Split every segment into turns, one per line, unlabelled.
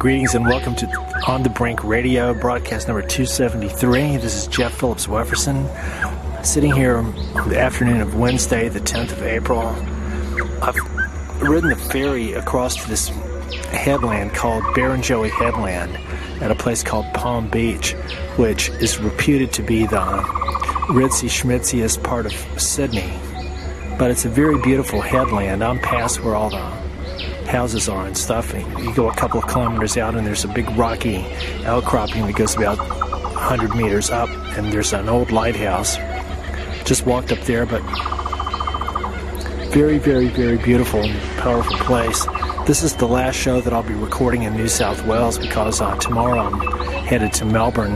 Greetings and welcome to On the Brink Radio, broadcast number 273. This is Jeff Phillips Wefferson, sitting here on the afternoon of Wednesday, the 10th of April. I've ridden the ferry across to this headland called Barrenjoey Headland at a place called Palm Beach, which is reputed to be the ritzy-schmitziest part of Sydney. But it's a very beautiful headland. I'm past where all the houses are and stuff. And you go a couple of kilometers out and there's a big rocky outcropping that goes about 100 meters up, and there's an old lighthouse. Just walked up there, but very, very, very beautiful and powerful place. This is the last show that I'll be recording in New South Wales because tomorrow I'm headed to Melbourne,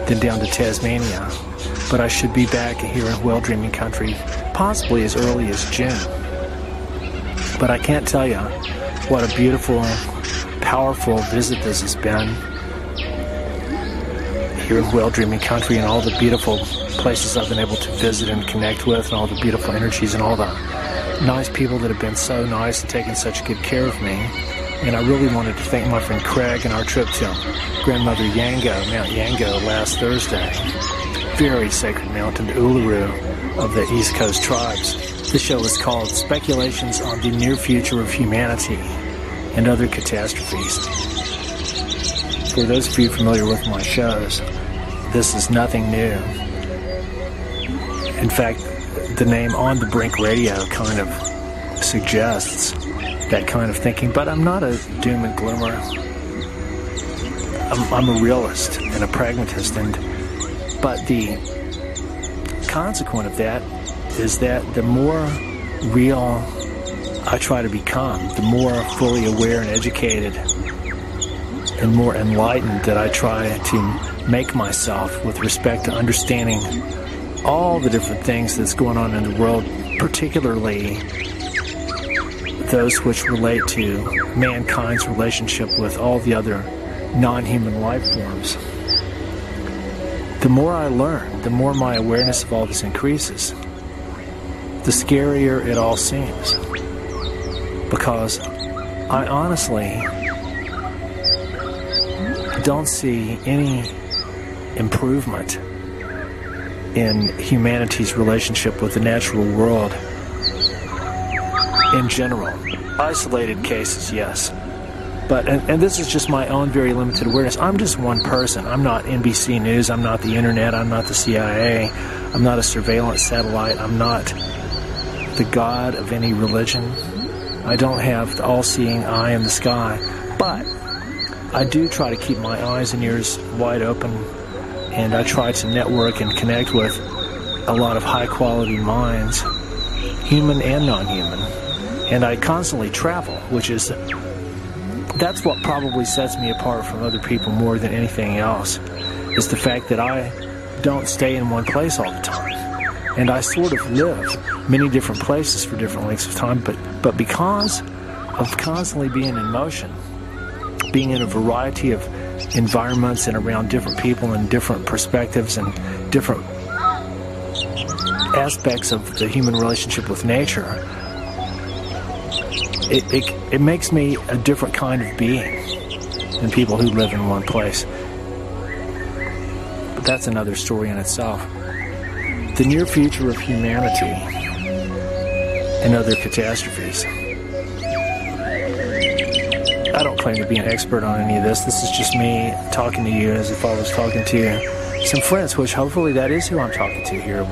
then down to Tasmania. But I should be back here in Whale Dreaming Country possibly as early as June. But I can't tell you what a beautiful, powerful visit this has been here in Whale Dreaming Country, and all the beautiful places I've been able to visit and connect with, and all the beautiful energies and all the nice people that have been so nice and taken such good care of me. And I really wanted to thank my friend Craig and our trip to Grandmother Yango, Mount Yango, last Thursday. Very sacred mountain, the Uluru of the East Coast tribes. The show is called Speculations on the Near Future of Humanity and Other Catastrophes. For those of you familiar with my shows, this is nothing new. In fact, the name On the Brink Radio kind of suggests that kind of thinking, but I'm not a doom and gloomer. I'm a realist and a pragmatist, but the consequence of that is that the more real I try to become, the more fully aware and educated and more enlightened that I try to make myself with respect to understanding all the different things that's going on in the world, particularly those which relate to mankind's relationship with all the other non-human life forms. The more I learn, the more my awareness of all this increases, the scarier it all seems. Because I honestly don't see any improvement in humanity's relationship with the natural world in general. Isolated cases, yes. But, and this is just my own very limited awareness. I'm just one person. I'm not NBC News. I'm not the internet. I'm not the CIA. I'm not a surveillance satellite. I'm not the god of any religion. I don't have the all-seeing eye in the sky. But I do try to keep my eyes and ears wide open, and I try to network and connect with a lot of high-quality minds, human and non-human. And I constantly travel, which is... that's what probably sets me apart from other people more than anything else, is the fact that I don't stay in one place all the time. And I sort of live many different places for different lengths of time, but because of constantly being in motion, being in a variety of environments and around different people and different perspectives and different aspects of the human relationship with nature, it makes me a different kind of being than people who live in one place. But that's another story in itself. The near future of humanity and other catastrophes. I don't claim to be an expert on any of this. This is just me talking to you as if I was talking to some friends, which hopefully that is who I'm talking to here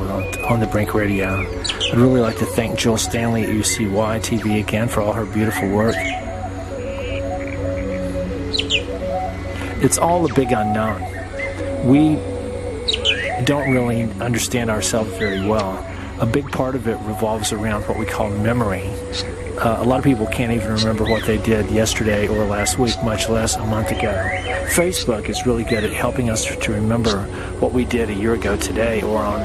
on the Brink Radio. I'd really like to thank Jill Stanley at UCY TV again for all her beautiful work. It's all a big unknown. We don't really understand ourselves very well. A big part of it revolves around what we call memory. A lot of people can't even remember what they did yesterday or last week, much less a month ago. Facebook is really good at helping us to remember what we did a year ago today or on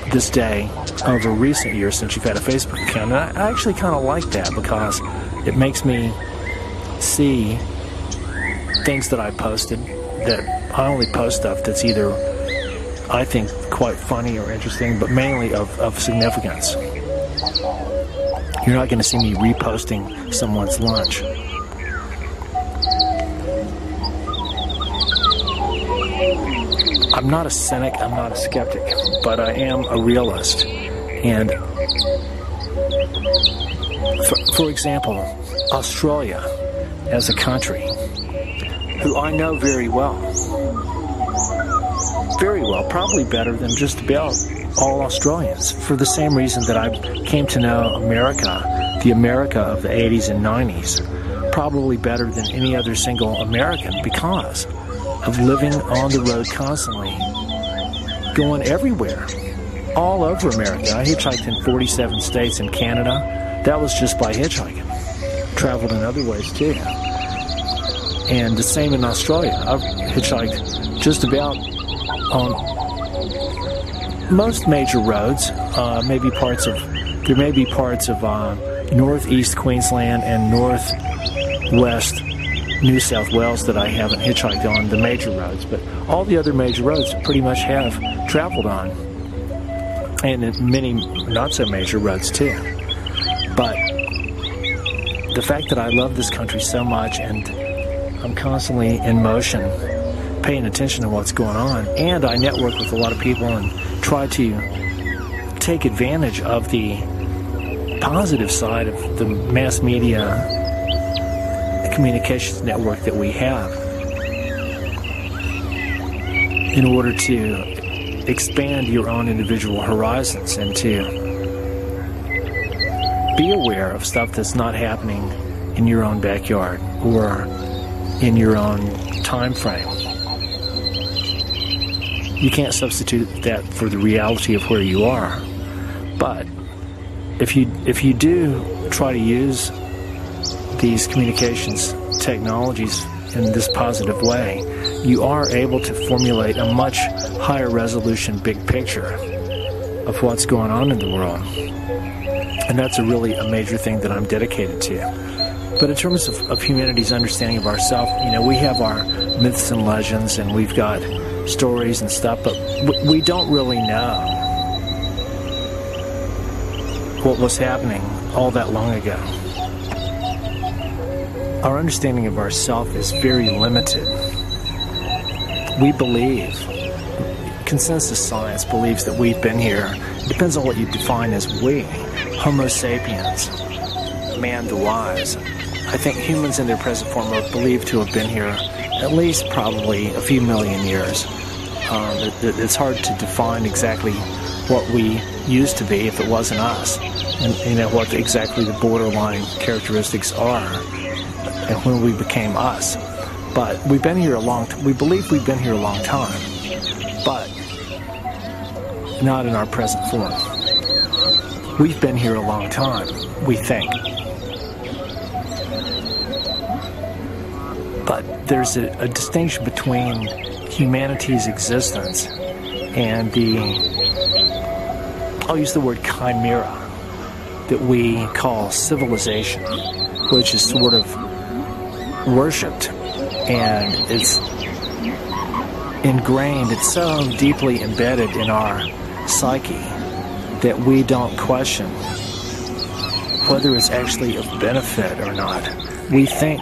this day over recent years since you've had a Facebook account. And I actually kind of like that because it makes me see things that I posted, that I only post stuff that's either, I think, quite funny or interesting, but mainly of significance. You're not going to see me reposting someone's lunch. I'm not a cynic, I'm not a skeptic, but I am a realist. And for example, Australia as a country, who I know very well, probably better than just about all Australians, for the same reason that I came to know America, the America of the 80s and 90s, probably better than any other single American, because of living on the road constantly, going everywhere, all over America. I hitchhiked in 47 states in Canada. That was just by hitchhiking. Traveled in other ways too. And the same in Australia. I've hitchhiked just about on most major roads. There may be parts of northeast Queensland and northwest New South Wales that I haven't hitchhiked on, the major roads, but all the other major roads pretty much have traveled on, and many not so major roads too. But the fact that I love this country so much, and I'm constantly in motion, paying attention to what's going on, and I network with a lot of people and try to take advantage of the positive side of the mass media communications network that we have in order to expand your own individual horizons and to be aware of stuff that's not happening in your own backyard or in your own time frame. You can't substitute that for the reality of where you are, but if you do try to use these communications technologies in this positive way, you are able to formulate a much higher resolution big picture of what's going on in the world. And that's a major thing that I'm dedicated to. But in terms of humanity's understanding of ourselves, we have our myths and legends, and we've got stories and stuff, but we don't really know what was happening all that long ago. Our understanding of ourselves is very limited. We believe, consensus science believes that we've been here. It depends on what you define as we. Homo sapiens, man the wise. I think humans in their present form are believed to have been here at least probably a few million years. It's hard to define exactly what we used to be if it wasn't us, and what exactly the borderline characteristics are, and when we became us. But we've been here we believe we've been here a long time, but not in our present form. We've been here a long time, we think. But there's a distinction between humanity's existence and I'll use the word chimera, that we call civilization, which is sort of worshipped, and it's ingrained, it's so deeply embedded in our psyche that we don't question whether it's actually of benefit or not. We think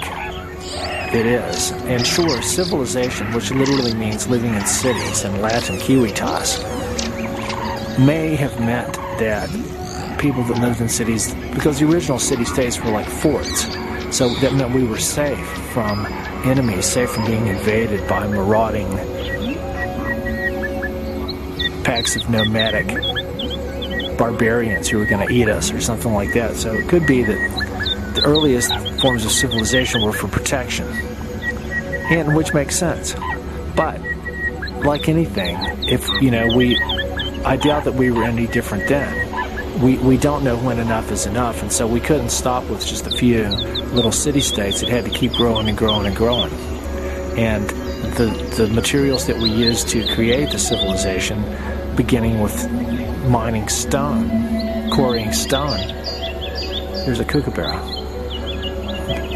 it is. And sure, civilization, which literally means living in cities in Latin civitas, may have meant that people that lived in cities, because the original city-states were like forts, so that meant we were safe from enemies, safe from being invaded by marauding packs of nomadic barbarians who were going to eat us or something like that. So it could be that the earliest forms of civilization were for protection, and which makes sense. But like anything, I doubt that we were any different then. We don't know when enough is enough, and so we couldn't stop with just a few little city-states. It had to keep growing and growing and growing. And the materials that we used to create the civilization, beginning with mining stone, quarrying stone. There's a kookaburra.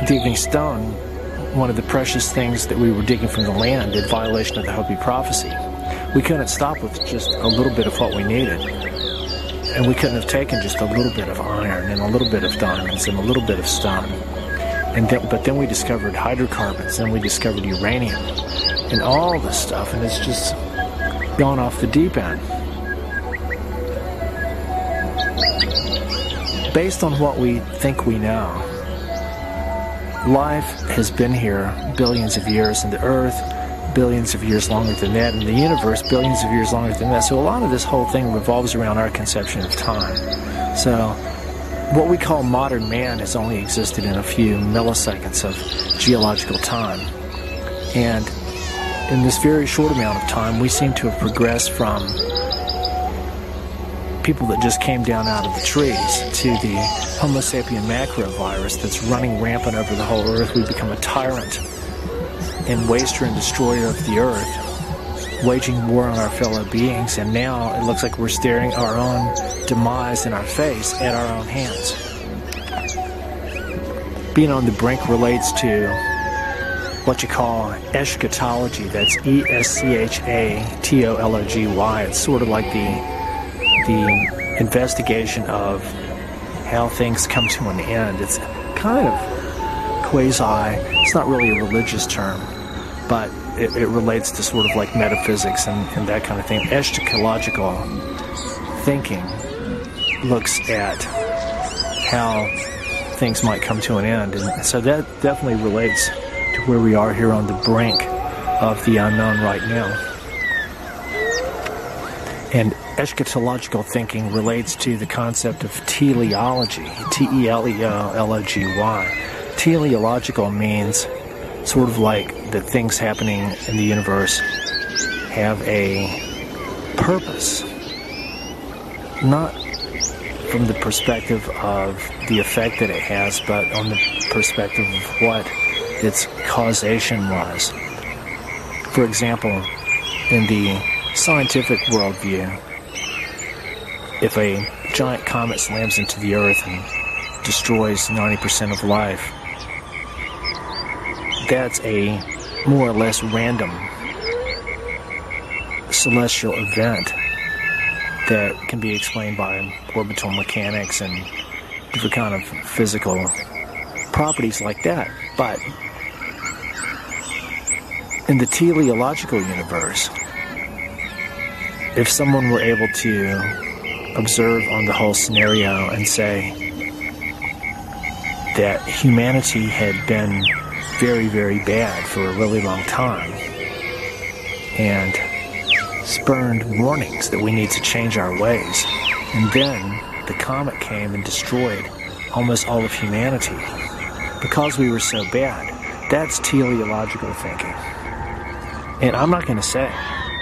Digging stone, one of the precious things that we were digging from the land in violation of the Hopi prophecy. We couldn't stop with just a little bit of what we needed. And we couldn't have taken just a little bit of iron and a little bit of diamonds and a little bit of stone. But then we discovered hydrocarbons, and we discovered uranium and all this stuff, and it's just gone off the deep end. Based on what we think we know, life has been here billions of years, and the Earth billions of years longer than that, and the universe billions of years longer than that. So a lot of this whole thing revolves around our conception of time. So what we call modern man has only existed in a few milliseconds of geological time. And in this very short amount of time, we seem to have progressed from people that just came down out of the trees to the Homo sapien macrovirus that's running rampant over the whole Earth. We've become a tyrant and waster and destroyer of the Earth, waging war on our fellow beings, and now it looks like we're staring our own demise in our face at our own hands. Being on the brink relates to what you call eschatology. That's eschatology. It's sort of like the investigation of how things come to an end. It's kind of quasi, it's not really a religious term, but it relates to sort of like metaphysics and that kind of thing. Eschatological thinking looks at how things might come to an end, and so that definitely relates to where we are here on the brink of the unknown right now. And eschatological thinking relates to the concept of teleology, Teleology. Teleological means sort of like that things happening in the universe have a purpose, not from the perspective of the effect that it has, but on the perspective of what its causation was. For example, in the scientific worldview, if a giant comet slams into the Earth and destroys 90% of life, that's a more or less random celestial event that can be explained by orbital mechanics and different kind of physical properties like that. But in the teleological universe, if someone were able to observe on the whole scenario and say that humanity had been very, very bad for a really long time and spurned warnings that we need to change our ways, and then the comet came and destroyed almost all of humanity because we were so bad, that's teleological thinking. And I'm not going to say,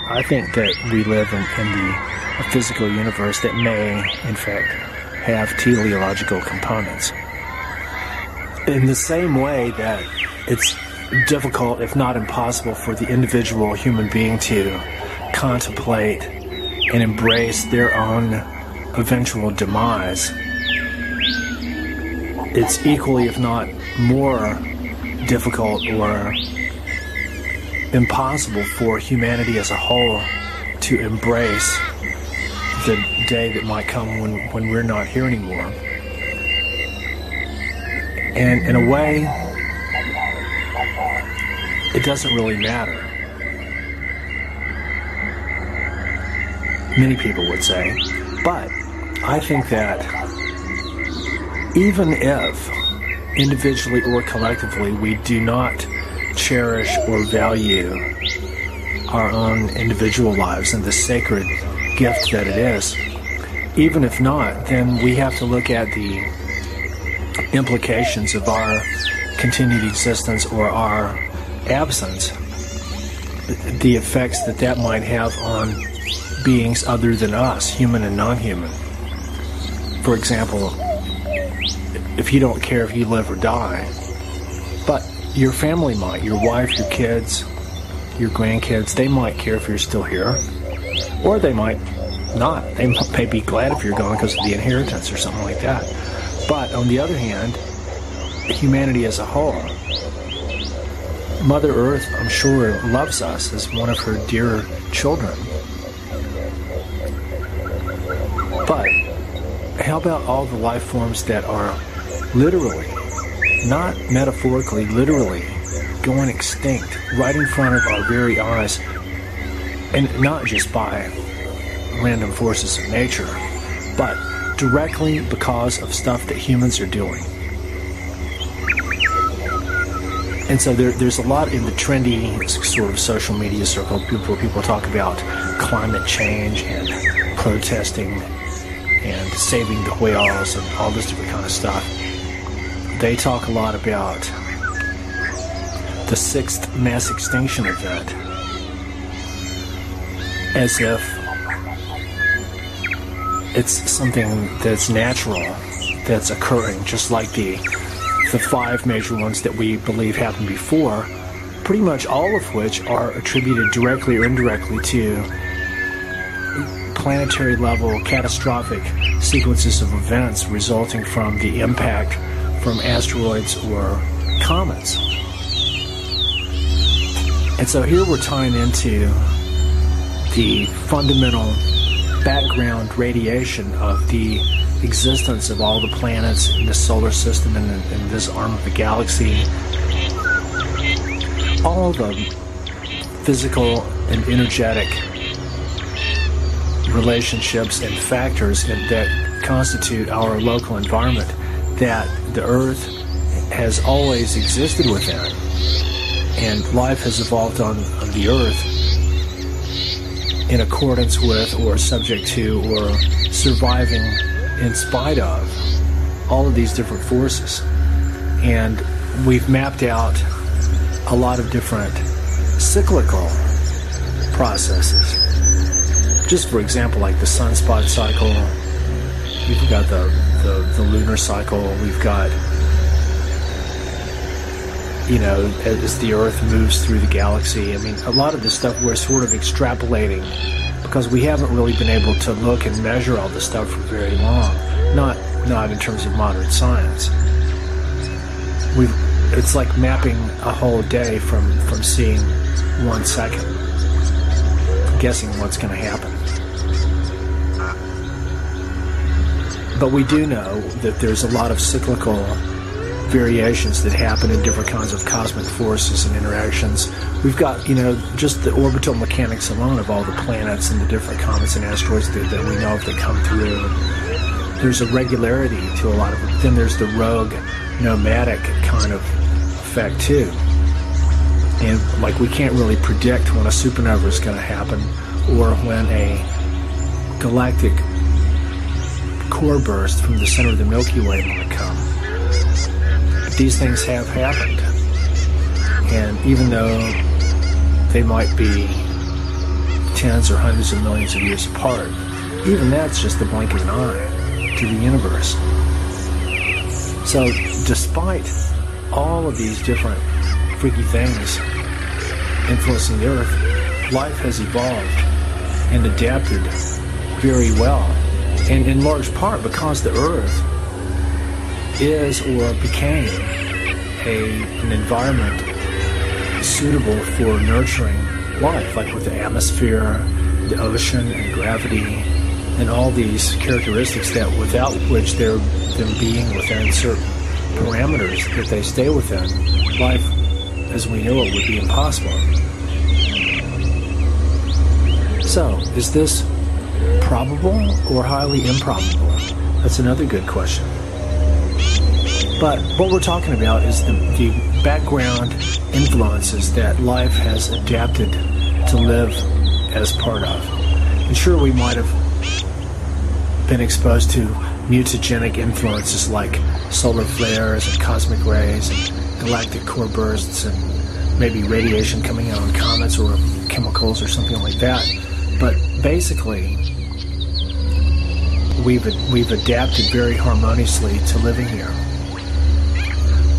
I think that we live in a physical universe that may, in fact, have teleological components. In the same way that it's difficult, if not impossible, for the individual human being to contemplate and embrace their own eventual demise, it's equally, if not more, difficult or impossible for humanity as a whole to embrace the day that might come when we're not here anymore. And in a way, it doesn't really matter. Many people would say. But I think that even if individually or collectively we do not cherish or value our own individual lives and the sacred gift that it is, even if not, then we have to look at the implications of our continued existence or our absence, the effects that might have on beings other than us, human and non-human. For example, if you don't care if you live or die, but your family might, your wife, your kids, your grandkids, they might care if you're still here, or they might not. They may be glad if you're gone because of the inheritance or something like that. But on the other hand, humanity as a whole, Mother Earth, I'm sure, loves us as one of her dear children. But how about all the life forms that are literally, not metaphorically, literally going extinct right in front of our very eyes? And not just by random forces of nature, but directly because of stuff that humans are doing. And so there's a lot in the trendy sort of social media circle where people talk about climate change and protesting and saving the whales and all this different kind of stuff. They talk a lot about the sixth mass extinction event as if it's something that's natural, that's occurring, just like the 5 major ones that we believe happened before, pretty much all of which are attributed directly or indirectly to planetary level catastrophic sequences of events resulting from the impact from asteroids or comets. And so here we're tying into the fundamental background radiation of the existence of all the planets in the solar system and in this arm of the galaxy. All the physical and energetic relationships and factors that constitute our local environment that the Earth has always existed within. And life has evolved on the Earth in accordance with or subject to or surviving in spite of all of these different forces. And we've mapped out a lot of different cyclical processes. Just for example, like the sunspot cycle, we've got the lunar cycle, we've got, you know, as the Earth moves through the galaxy. I mean, a lot of this stuff we're sort of extrapolating because we haven't really been able to look and measure all this stuff for very long. Not in terms of modern science. It's like mapping a whole day from seeing 1 second, guessing what's going to happen. But we do know that there's a lot of cyclical variations that happen in different kinds of cosmic forces and interactions. We've got, you know, just the orbital mechanics alone of all the planets and the different comets and asteroids that we know of that come through. There's a regularity to a lot of it. Then there's the rogue, nomadic kind of effect too. And like we can't really predict when a supernova is going to happen or when a galactic core burst from the center of the Milky Way might come. These things have happened, and even though they might be tens or hundreds of millions of years apart, even that's just the blink of an eye to the universe. So despite all of these different freaky things influencing the Earth, life has evolved and adapted very well, and in large part because the Earth is or became an environment suitable for nurturing life, like with the atmosphere, the ocean, and gravity, and all these characteristics that without which them being within certain parameters that they stay within, life as we know it would be impossible. So, is this probable or highly improbable? That's another good question. But what we're talking about is the background influences that life has adapted to live as part of. And sure, we might have been exposed to mutagenic influences like solar flares and cosmic rays and galactic core bursts and maybe radiation coming out on comets or chemicals or something like that. But basically, we've adapted very harmoniously to living here.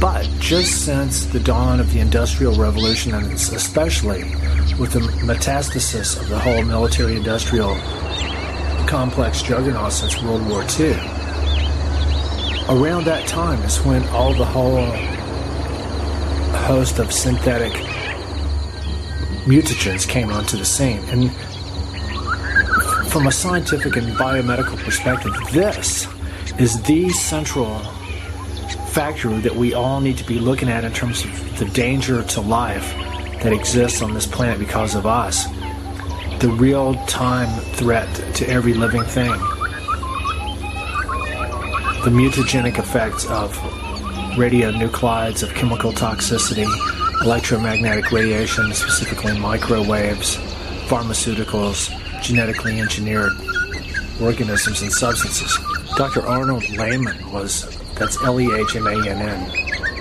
But just since the dawn of the Industrial Revolution, and especially with the metastasis of the whole military-industrial complex juggernaut since World War II, around that time is when all the whole host of synthetic mutagens came onto the scene. And from a scientific and biomedical perspective, this is the central factor that we all need to be looking at in terms of the danger to life that exists on this planet because of us. the real-time threat to every living thing. The mutagenic effects of radionuclides, of chemical toxicity, electromagnetic radiation, specifically microwaves, pharmaceuticals, genetically engineered organisms and substances. Dr. Arnold Lehman that's Lehmann,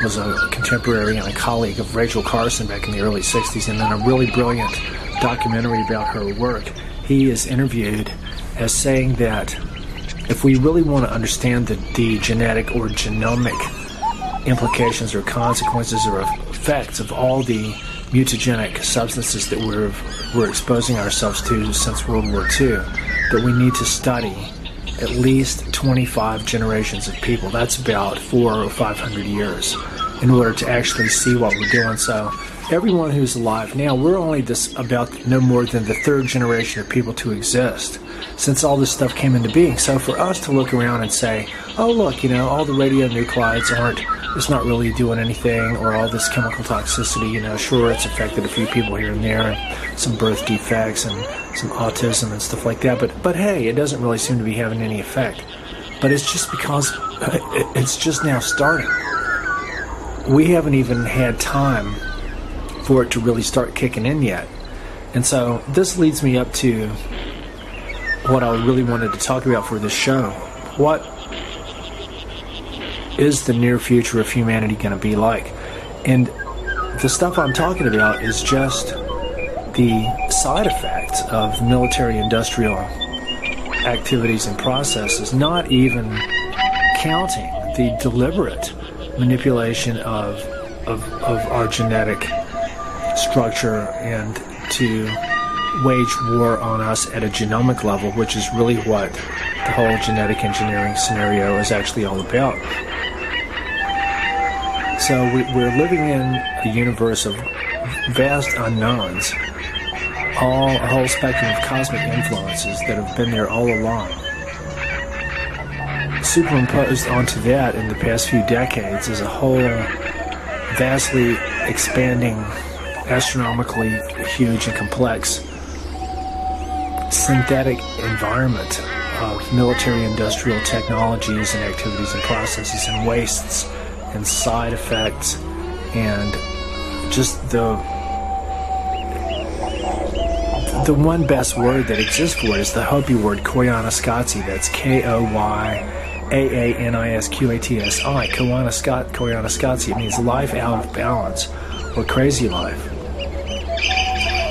was a contemporary and a colleague of Rachel Carson back in the early 60s, and in a really brilliant documentary about her work, he is interviewed as saying that if we really want to understand the genetic or genomic implications or consequences or effects of all the mutagenic substances that we're exposing ourselves to since World War II, that we need to study at least 25 generations of people. That's about 400 or 500 years in order to actually see what we're doing. So everyone who's alive now, we're only about no more than the third generation of people to exist since all this stuff came into being. So for us to look around and say, oh look, all the radionuclides it's not really doing anything, or all this chemical toxicity, sure, it's affected a few people here and there, and some birth defects and some autism and stuff like that, but hey, it doesn't really seem to be having any effect. But it's just because it's just now starting. We haven't even had time for it to really start kicking in yet. And so this leads me up to what I really wanted to talk about for this show. What is the near future of humanity going to be like? And the stuff I'm talking about is just the side effects of military-industrial activities and processes, not even counting the deliberate manipulation of our genetic structure and to wage war on us at a genomic level, which is really what the whole genetic engineering scenario is actually all about. So we're living in a universe of vast unknowns, a whole spectrum of cosmic influences that have been there all along. Superimposed onto that in the past few decades is a whole vastly expanding, astronomically huge and complex synthetic environment of military-industrial technologies and activities and processes and wastes and side effects, and just the one best word that exists for it is the Hopi word Koyaanisqatsi. That's Koyaanisqatsi. Koyaanisqatsi. It means life out of balance or crazy life.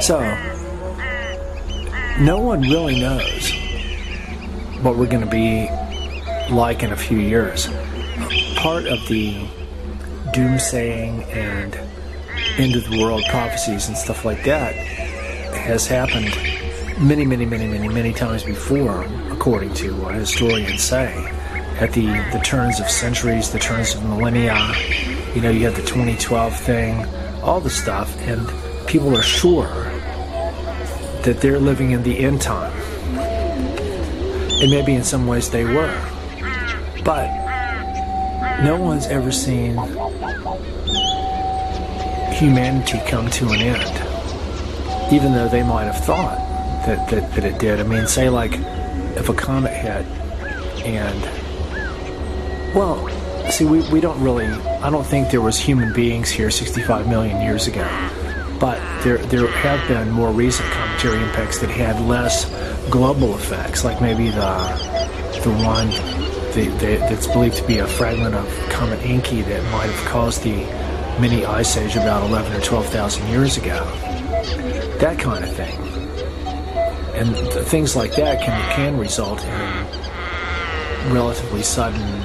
So no one really knows what we're going to be like in a few years. Part of the doomsaying and end of the world prophecies and stuff like that has happened many times before, according to what historians say. At the turns of centuries, the turns of millennia, you had the 2012 thing, all the stuff, and people are sure that they're living in the end time. And maybe in some ways they were. But no one's ever seen humanity come to an end, even though they might have thought that it did. I mean, say like if a comet hit and, well, see, we don't really, I don't think there was human beings here 65 million years ago, but there have been more recent cometary impacts that had less global effects, like maybe the one that's believed to be a fragment of Comet Encke that might have caused the mini ice age about 11 or 12,000 years ago. That kind of thing. And things like that can result in relatively sudden,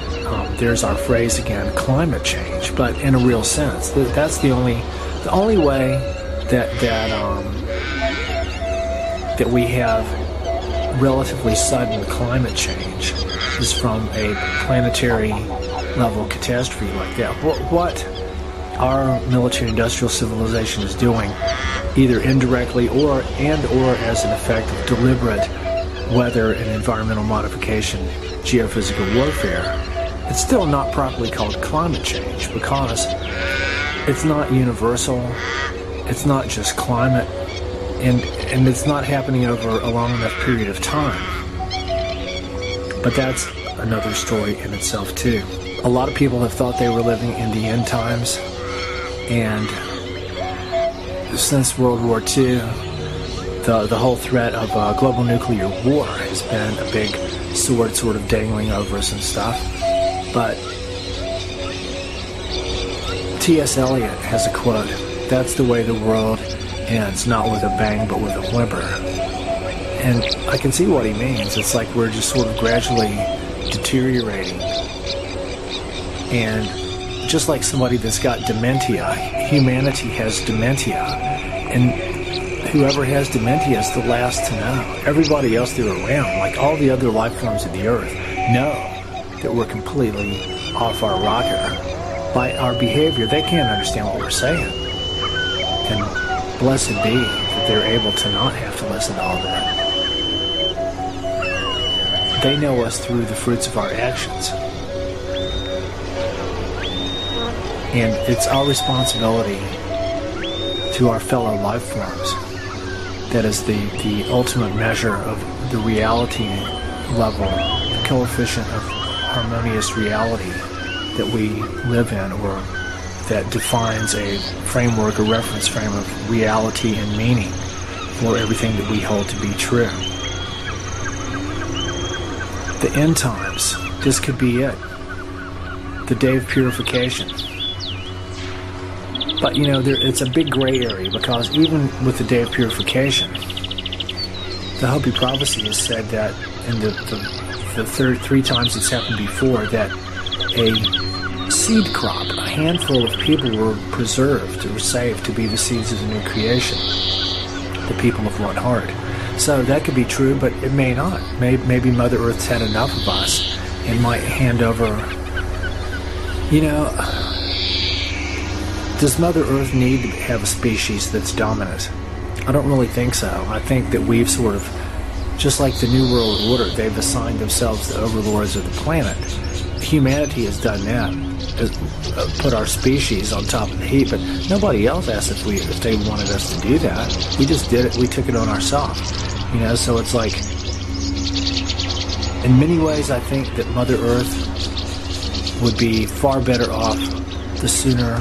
there's our phrase again, climate change, but in a real sense. That's the only way that we have relatively sudden climate change is from a planetary level catastrophe like that. What our military-industrial civilization is doing, either indirectly or as an effect of deliberate weather and environmental modification, geophysical warfare, it's still not properly called climate change because it's not universal, it's not just climate, And it's not happening over a long enough period of time. But that's another story in itself too. A lot of people have thought they were living in the end times, and since World War II, the whole threat of global nuclear war has been a big sword sort of dangling over us and stuff. But T.S. Eliot has a quote, "That's the way the world ends, not with a bang but with a whimper." And I can see what he means. It's like we're just sort of gradually deteriorating. And just like somebody that's got dementia, humanity has dementia. And whoever has dementia is the last to know. Everybody else they're around, like all the other life forms of the earth, know that we're completely off our rocker. By our behavior, they can't understand what we're saying. And blessed be that they're able to not have to listen to all that. They know us through the fruits of our actions. And it's our responsibility to our fellow life forms that is the ultimate measure of the reality level, the coefficient of harmonious reality that we live in, or that defines a framework, a reference frame of reality and meaning for everything that we hold to be true. The end times, this could be it. The day of purification. But it's a big gray area, because even with the day of purification, the Hopi prophecy has said that in the three times it's happened before, that a seed crop, a handful of people were preserved, or saved to be the seeds of the new creation, the people of one heart. So that could be true, but it may not. Maybe Mother Earth's had enough of us and might hand over. Does Mother Earth need to have a species that's dominant? I don't really think so. I think that we've sort of, just like the New World Order, they've assigned themselves the overlords of the planet. Humanity has done that, put our species on top of the heap, but nobody else asked if they wanted us to do that. We just did it. We took it on ourselves. So it's like, in many ways, I think that Mother Earth would be far better off the sooner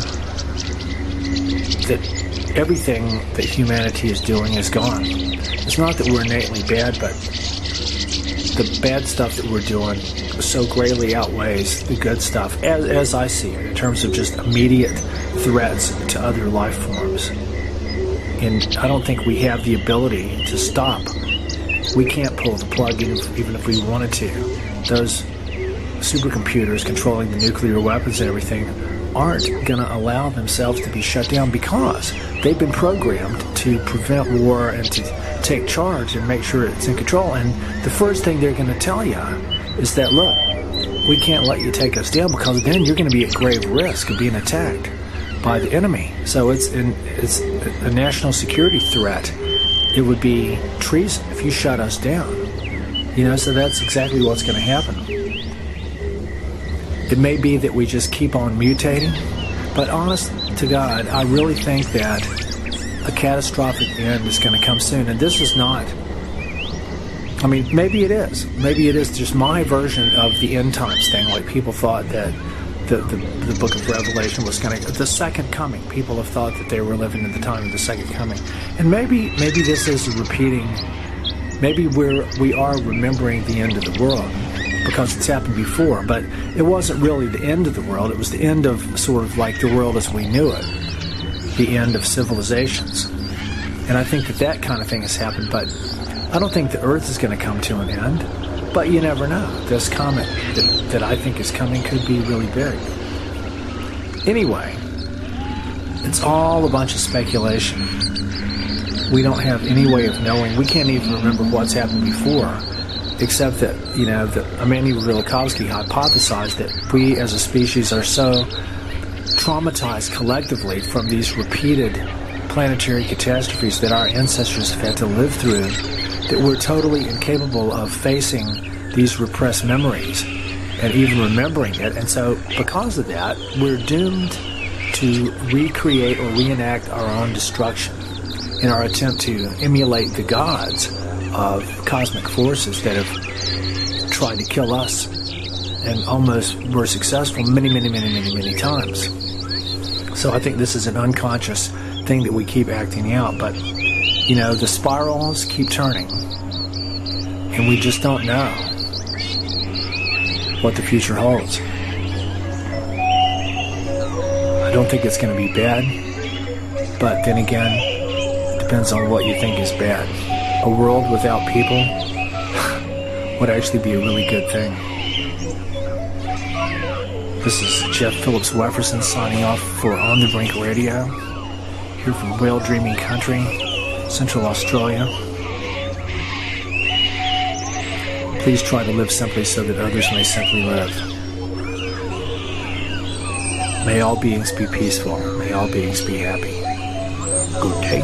that everything that humanity is doing is gone. It's not that we're innately bad, but the bad stuff that we're doing so greatly outweighs the good stuff, as I see it, in terms of just immediate threats to other life forms. And I don't think we have the ability to stop. We can't pull the plug even if we wanted to. Those supercomputers controlling the nuclear weapons and everything aren't going to allow themselves to be shut down, because they've been programmed to prevent war and to take charge and make sure it's in control. And the first thing they're going to tell you is that, look, we can't let you take us down, because then you're going to be at grave risk of being attacked by the enemy. So it's a national security threat. It would be treason if you shut us down. So that's exactly what's going to happen. It may be that we just keep on mutating, but honest to God, I really think that a catastrophic end is going to come soon. And this is not, maybe it is. Maybe it is just my version of the end times thing. Like, people thought that the book of Revelation was going to, the second coming. People have thought that they were living in the time of the second coming. And maybe this is repeating, maybe we are remembering the end of the world, because it's happened before, but it wasn't really the end of the world. It was the end of sort of like the world as we knew it, the end of civilizations. And I think that kind of thing has happened, but I don't think the Earth is going to come to an end. But you never know. This comet that I think is coming could be really big. Anyway, it's all a bunch of speculation. We don't have any way of knowing. We can't even remember what's happened before, except that, that Immanuel Velikovsky hypothesized that we as a species are so traumatized collectively from these repeated planetary catastrophes that our ancestors have had to live through, that we're totally incapable of facing these repressed memories and even remembering it. And so because of that, we're doomed to recreate or reenact our own destruction. in our attempt to emulate the gods of cosmic forces that have tried to kill us and almost were successful many times. So I think this is an unconscious thing that we keep acting out, but the spirals keep turning, and we just don't know what the future holds. I don't think it's going to be bad, but then again, it depends on what you think is bad. A world without people would actually be a really good thing. This is Jeff Phillips Wefferson signing off for On the Brink Radio, here from Whale Dreaming Country, Central Australia. Please try to live simply so that others may simply live. May all beings be peaceful. May all beings be happy. Good day.